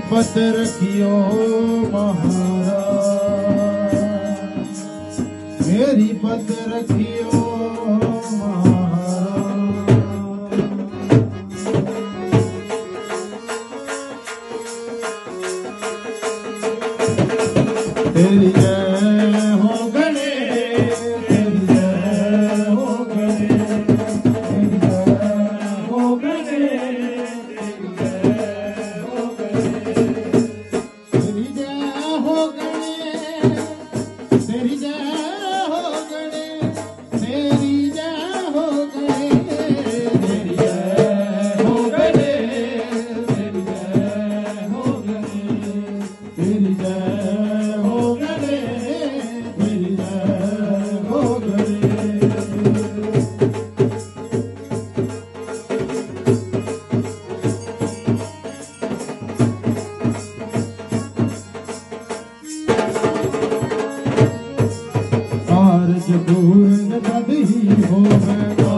पत रखियो महाराज, मेरी पत रखियो महाराज। तेरी जय हो गणेश, तेरी जय हो गणेश, तेरी जय हो गणेश, तेरी जय हो गणेश, तेरी जय हो गणेश, तेरी जय हो गणेश, तेरी जय हो गणेश, तेरी जय हो गणेश, तेरी जय हो गणेश, तेरी जय हो गणेश। कारज पूर्ण तद ही होवे।